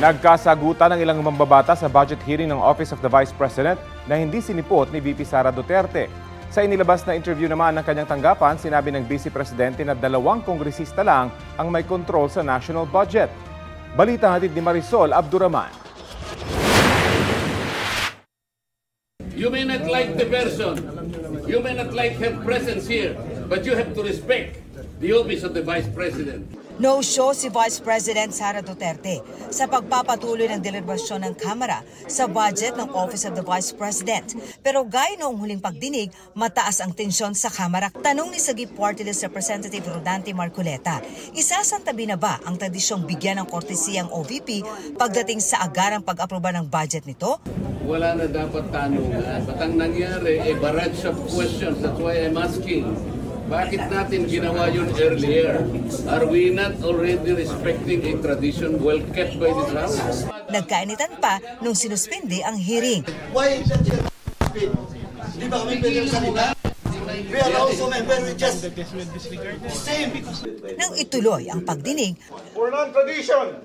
Nagkasagutan ng ilang mambabata sa budget hearing ng Office of the Vice President na hindi sinipot ni VP Sara Duterte. Sa inilabas na interview naman ng kanyang tanggapan, sinabi ng Vice Presidente na 2 kongresista lang ang may control sa national budget. Balita hatid ni Marisol Abduraman. You may not like the person, you may not like her presence here, but you have to respect the Office of the Vice President. No-show si Vice President Sara Duterte sa pagpapatuloy ng deliberasyon ng Kamara sa budget ng Office of the Vice President. Pero gaya noong huling pagdinig, mataas ang tensyon sa Kamara. Tanong ni Sagip Party List Representative Rodante Marcoleta, isasantabi na ba ang tradisyong bigyan ng kortesiyang OVP pagdating sa agarang pag-aproba ng budget nito? Wala na dapat tanungan. Ba't ang nangyari, barrage of questions. That's why I'm asking. Bakit natin ginawa yun earlier? Are we not already respecting a tradition well kept by this House? Nagkainitan pa nung sinuspindi ang hearing. Why is that di ba kami pwede salita? We are also members, we just the same. Nang ituloy ang pagdinig, For non-tradition.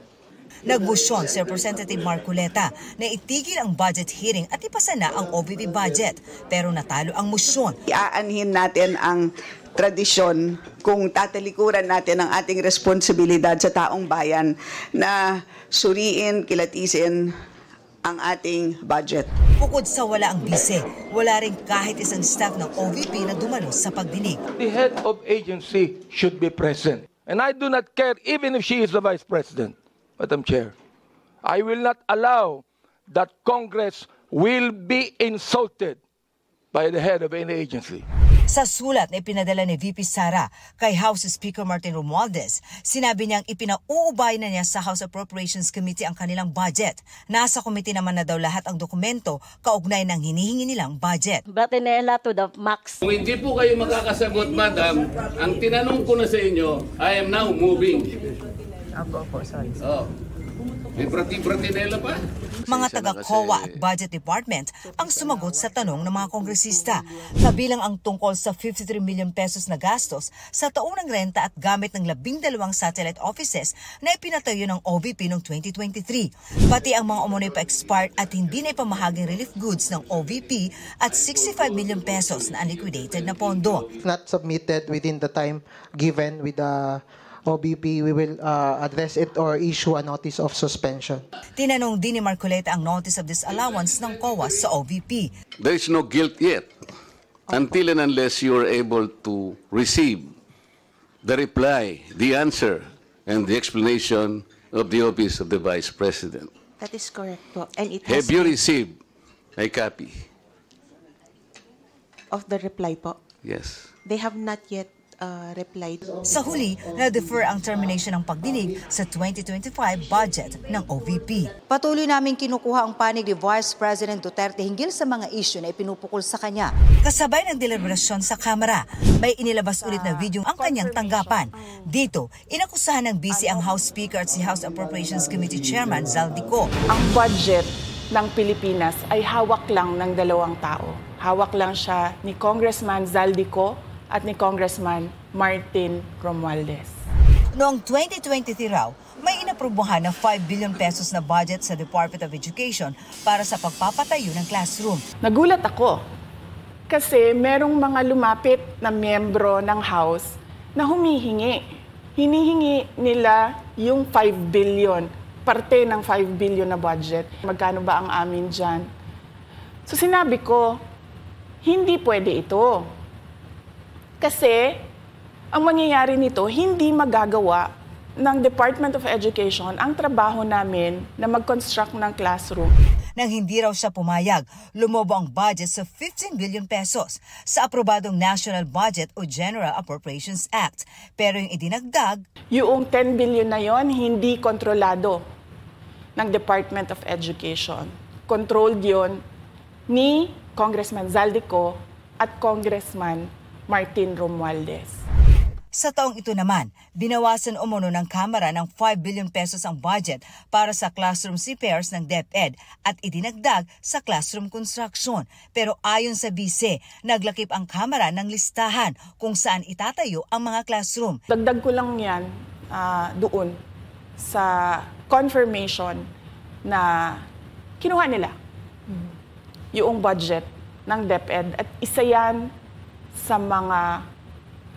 nagmusyon si Representative Marcoleta na itigil ang budget hearing at ipasa na ang OVP budget. Pero natalo ang musyon. Iaanhin natin ang tradisyon kung tatalikuran natin ang ating responsibilidad sa taong bayan na suriin, kilatisin ang ating budget. Bukod sa wala ang bise, wala rin kahit isang staff ng OVP na dumalo sa pagdinig. The head of agency should be present. And I do not care even if she is the Vice President, Madam Chair. I will not allow that Congress will be insulted by the head of any agency. Sa sulat na ipinadala ni VP Sara kay House Speaker Martin Romualdez, sinabi niyang ipinauubay na niya sa House Appropriations Committee ang kanilang budget. Nasa committee naman na daw lahat ang dokumento kaugnay ng hinihingi nilang budget. Batinela to the max. Kung hindi po kayo makakasagot, Madam, ang tinanong ko na sa inyo, I am now moving. Sorry. Oh. May pratinela pa? Mga taga-COA at Budget Department ang sumagot sa tanong ng mga kongresista. Kabilang ang tungkol sa 53 million pesos na gastos sa taunang renta at gamit ng 12 satellite offices na ipinatayo ng OVP noong 2023. Pati ang mga umunoy pa expired at hindi na ipamahaging relief goods ng OVP at 65 million pesos na unliquidated na pondo. Not submitted within the time given with the OBP, we will address it or issue a notice of suspension. Tinanong din ni Marcoleta ang notice of disallowance ng COA sa OVP. There is no guilt yet until and unless you are able to receive the reply, the answer, and the explanation of the Office of the Vice President. That is correct po. And it Have you received a copy? Of the reply po? Yes. They have not yet replied. Sa huli, na-defer ang termination ng pagdinig sa 2025 budget ng OVP. Patuloy namin kinukuha ang panig ni Vice President Duterte hinggil sa mga issue na ipinupukol sa kanya. Kasabay ng deliberasyon sa Kamara, may inilabas ulit na video ang kanyang tanggapan. Dito, inakusahan ng BC ang House Speaker at si House Appropriations Committee Chairman Zaldico. Ang budget ng Pilipinas ay hawak lang ng 2 tao. Hawak lang siya ni Congressman Zaldico at ni Congressman Martin Romualdez. Noong 2023 raw, may inaprubuhan ng 5 billion pesos na budget sa Department of Education para sa pagpapatayo ng classroom. Nagulat ako kasi merong mga lumapit na miyembro ng House na humihingi. Hinihingi nila yung 5 billion, parte ng 5 billion na budget. Magkano ba ang amin dyan? So sinabi ko, hindi pwede ito. Kasi ang mangyayari nito, hindi magagawa ng Department of Education ang trabaho namin na mag-construct ng classroom. Nang hindi raw siya pumayag, lumobo ang budget sa 15 billion pesos sa aprobadong National Budget o General Appropriations Act. Pero yung idinagdag, yung 10 billion na yon hindi kontrolado ng Department of Education. Controlled yon ni Congressman Zaldico at Congressman Martin Romualdez. Sa taong ito naman, binawasan umano ng Kamara ng 5 billion pesos ang budget para sa classroom repairs ng DepEd at idinagdag sa classroom construction. Pero ayon sa BICE, naglakip ang Kamara ng listahan kung saan itatayo ang mga classroom. Dagdag ko lang yan doon sa confirmation na kinuha nila yung budget ng DepEd at isa yan sa mga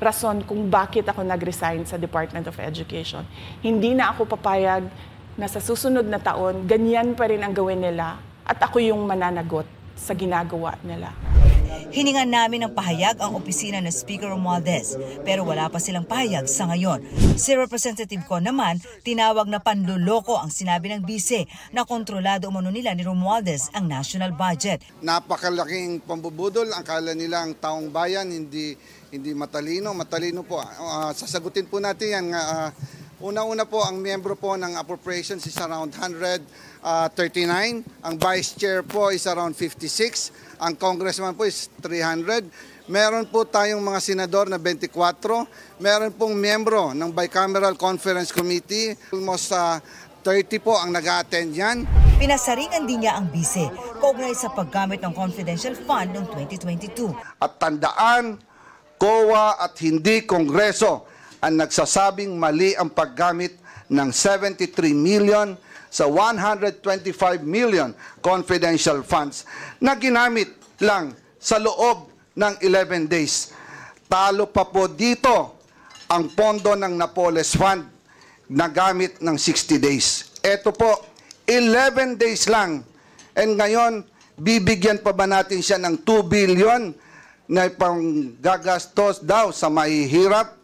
rason kung bakit ako nag-resign sa Department of Education. Hindi na ako papayag na sa susunod na taon, ganyan pa rin ang gawin nila at ako yung mananagot sa ginagawa nila. Hiningan namin ng pahayag ang opisina ng Speaker Romualdez, pero wala pa silang pahayag sa ngayon. Si Representative Con naman, tinawag na panluloko ang sinabi ng bise na kontrolado umano nila ni Romualdez ang national budget. Napakalaking pambubudol, ang kala nila ang taong bayan hindi matalino. Matalino po. Sasagutin po natin yan. Una-una po, ang miyembro po ng appropriations is around 139. Ang vice chair po is around 56. Ang congressman po is 300. Meron po tayong mga senador na 24. Meron pong miyembro ng Bicameral Conference Committee. Almost 30 po ang nag-a-attend yan. Pinasaringan din niya ang bise kaugnay sa paggamit ng confidential fund noong 2022. At tandaan, COA at hindi Kongreso ang nagsasabing mali ang paggamit ng 73 million sa 125 million confidential funds na ginamit lang sa loob ng 11 days. Talo pa po dito ang pondo ng Napoles Fund na gamit ng 60 days. Ito po, 11 days lang. And ngayon, bibigyan pa ba natin siya ng 2 billion na panggagastos daw sa mahihirap?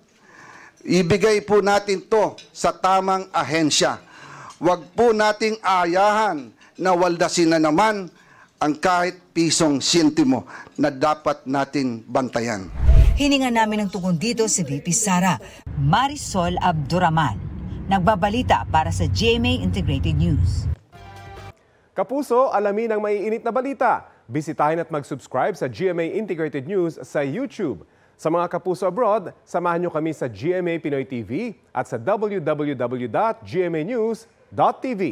Ibigay po natin to sa tamang ahensya. Huwag po nating ayahan na waldasin na naman ang kahit pisong sintimo na dapat natin bantayan. Hiningan namin ng tugon dito si VP Sara. Marisol Abduraman, nagbabalita para sa GMA Integrated News. Kapuso, alamin ang maiinit na balita. Bisitahin at mag-subscribe sa GMA Integrated News sa YouTube. Sa mga kapuso abroad, samahan nyo kami sa GMA Pinoy TV at sa www.gmanews.tv.